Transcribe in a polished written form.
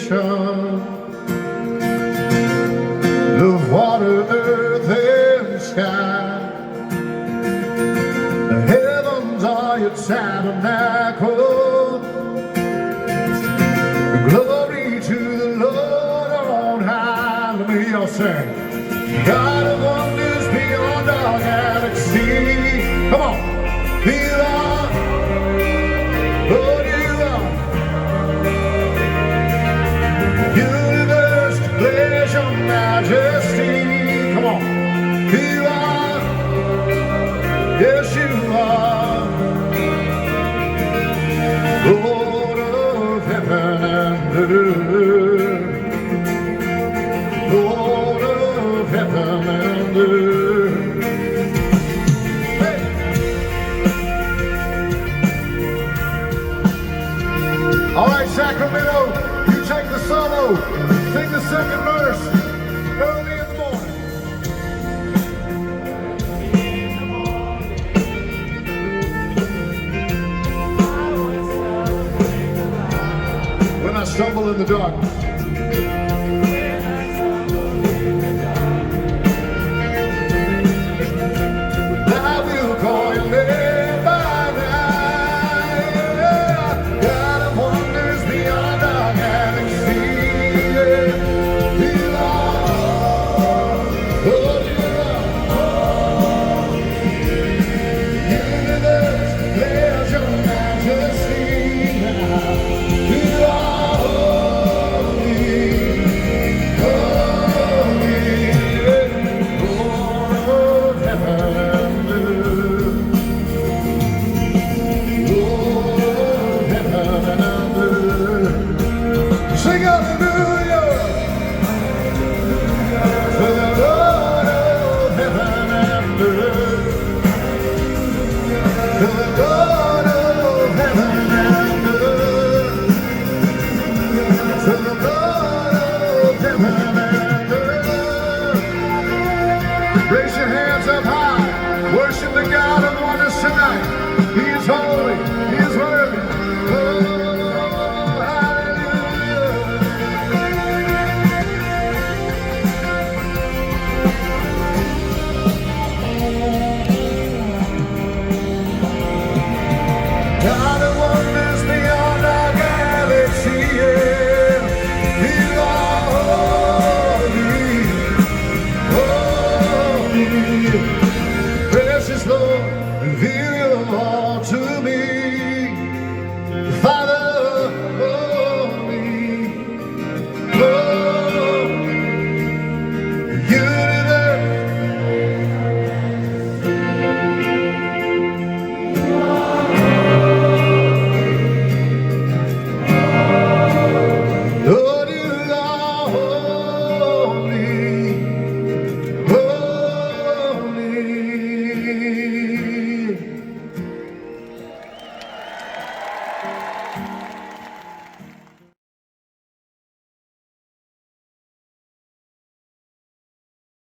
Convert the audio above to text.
creation, the water, earth, and sky. The heavens are your tabernacle. Glory to the Lord on high. Let me hear y'all sing. God of wonders beyond our galaxy. Come on. You are, Lord, you are. Universe declares your majesty. Come on. You are, yes you are, Lord of heaven and earth. Lord of heaven and earth. Hey. All right, Sacramento, you take the solo, sing the second verse early in the morning. When I stumble in the darkness, I will call your name by night. God of wonders beyond our galaxy. You are, oh you are. Universe declares your majesty now. You are holy, holy, Lord of heaven. Sing hallelujah to the Lord of heaven and earth. To the Lord of heaven and earth. To the Lord